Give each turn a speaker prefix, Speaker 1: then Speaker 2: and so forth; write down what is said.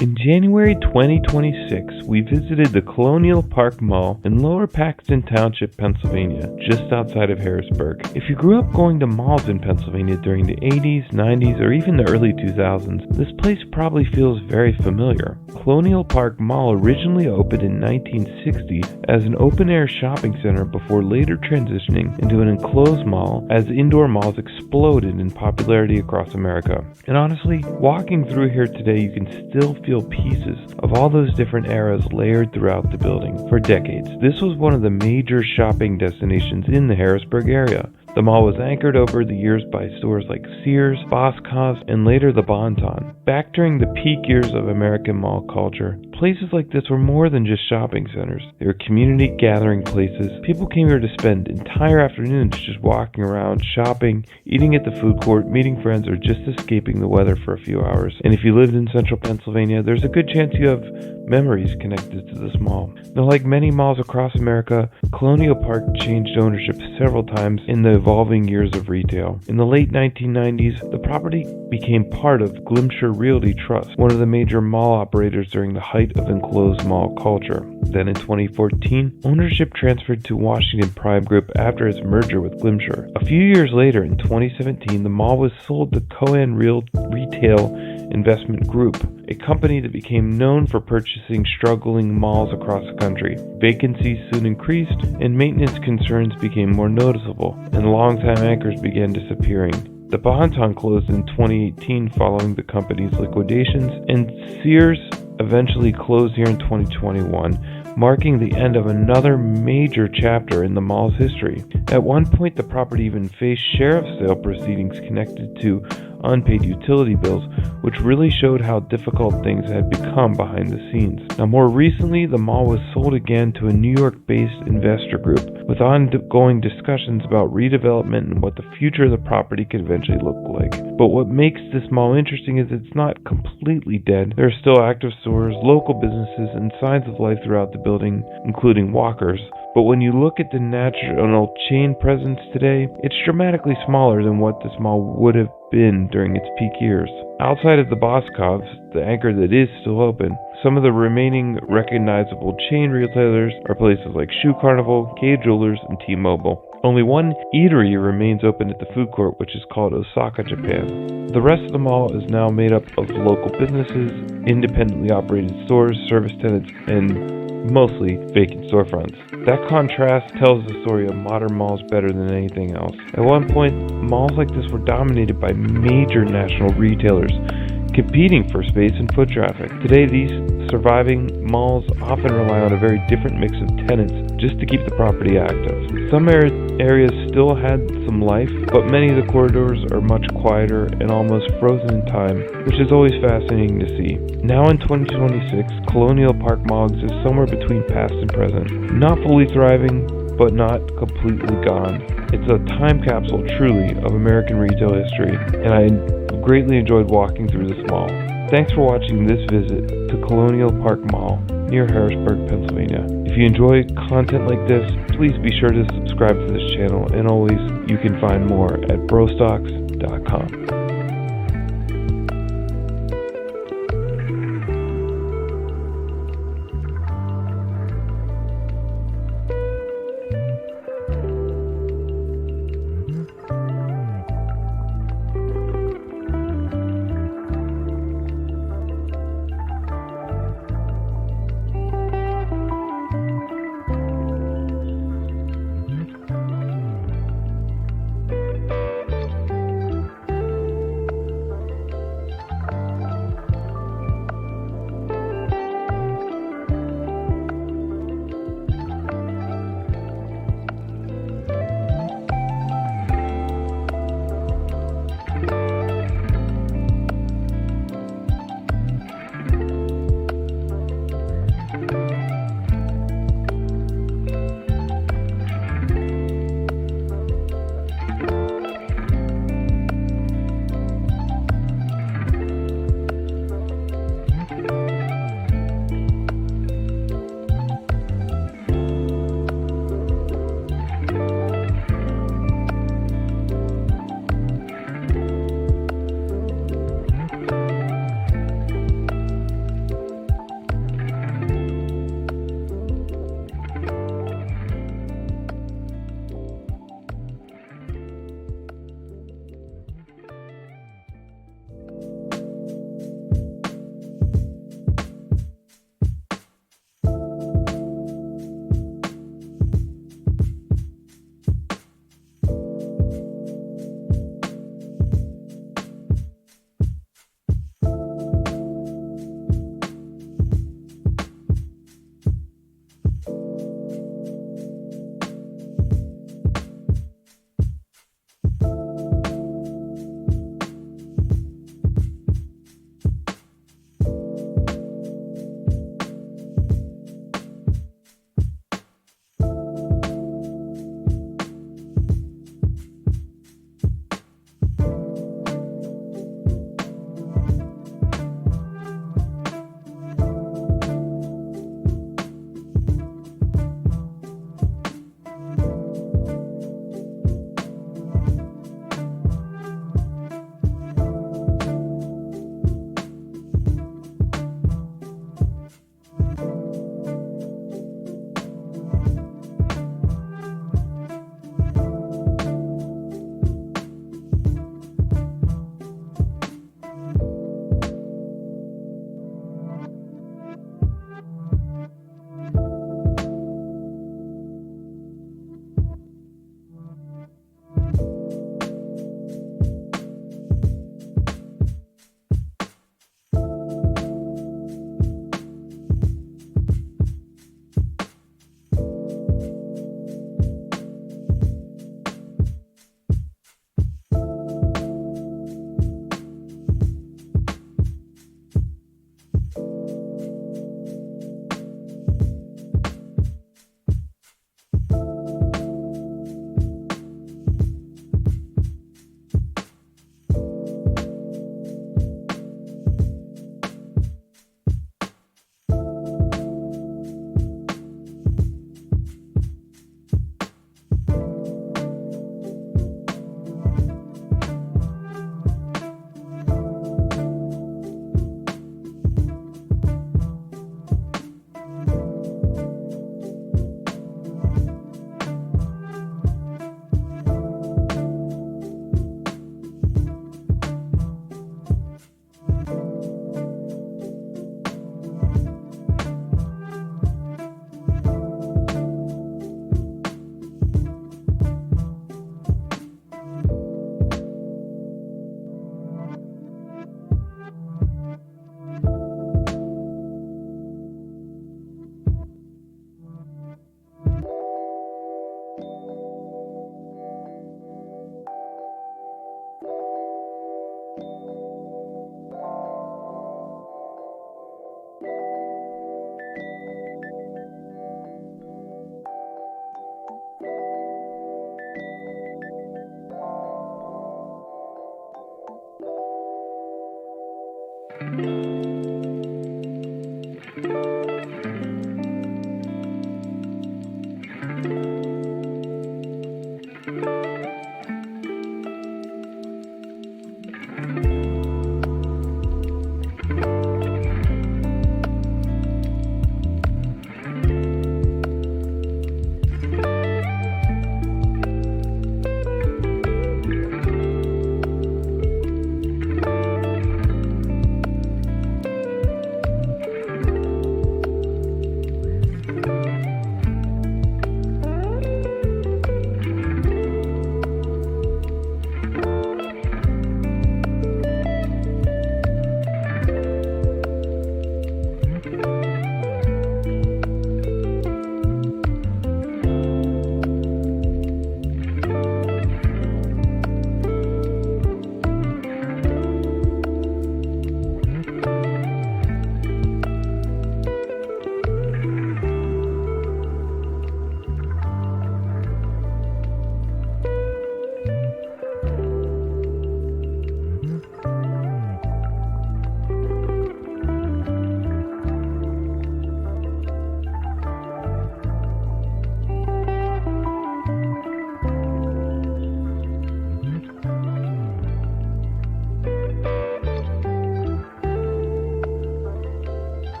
Speaker 1: In January 2026, we visited the Colonial Park Mall in Lower Paxton Township, Pennsylvania, just outside of Harrisburg. If you grew up going to malls in Pennsylvania during the 80s, 90s, or even the early 2000s, this place probably feels very familiar. Colonial Park Mall originally opened in 1960 as an open-air shopping center before later transitioning into an enclosed mall as indoor malls exploded in popularity across America. And honestly, walking through here today, you can still feel pieces of all those different eras layered throughout the building. For decades, this was one of the major shopping destinations in the Harrisburg area. The mall was anchored over the years by stores like Sears, BroStocks, and later the Bon-Ton. Back during the peak years of American mall culture, places like this were more than just shopping centers. They were community gathering places. People came here to spend entire afternoons just walking around, shopping, eating at the food court, meeting friends, or just escaping the weather for a few hours. And if you lived in central Pennsylvania, there's a good chance you have memories connected to this mall. Now, like many malls across America, Colonial Park changed ownership several times in the evolving years of retail. In the late 1990s, the property became part of Glimcher Realty Trust, one of the major mall operators during the height of enclosed mall culture. Then in 2014, ownership transferred to Washington Prime Group after its merger with Glimcher. A few years later, in 2017, the mall was sold to Cohen Retail Investment Group, a company that became known for purchasing struggling malls across the country. Vacancies soon increased, and maintenance concerns became more noticeable, and longtime anchors began disappearing. The Bon-Ton closed in 2018 following the company's liquidations, and Sears eventually closed here in 2021, marking the end of another major chapter in the mall's history. At one point, the property even faced sheriff's sale proceedings connected to unpaid utility bills, which really showed how difficult things had become behind the scenes. Now, more recently, the mall was sold again to a New York-based investor group, with ongoing discussions about redevelopment and what the future of the property could eventually look like. But what makes this mall interesting is it's not completely dead. There are still active stores, local businesses, and signs of life throughout the building, including walkers. But when you look at the national chain presence today, it's dramatically smaller than what this mall would have been during its peak years. Outside of the BroStocks, the anchor that is still open, some of the remaining recognizable chain retailers are places like Shoe Carnival, Kay Jewelers, and T-Mobile. Only one eatery remains open at the food court, which is called Osaka Japan. The rest of the mall is now made up of local businesses, independently operated stores, service tenants, and mostly vacant storefronts. That contrast tells the story of modern malls better than anything else. At one point, malls like this were dominated by major national retailers, competing for space and foot traffic. Today, these surviving malls often rely on a very different mix of tenants just to keep the property active. Some areas still had some life, but many of the corridors are much quieter and almost frozen in time, which is always fascinating to see. Now in 2026, Colonial Park Mall exists somewhere between past and present. Not fully thriving, but not completely gone. It's a time capsule, truly, of American retail history, and I greatly enjoyed walking through this mall. Thanks for watching this visit to Colonial Park Mall near Harrisburg, Pennsylvania. If you enjoy content like this, please be sure to subscribe to this channel, and always, you can find more at BroStocks.com.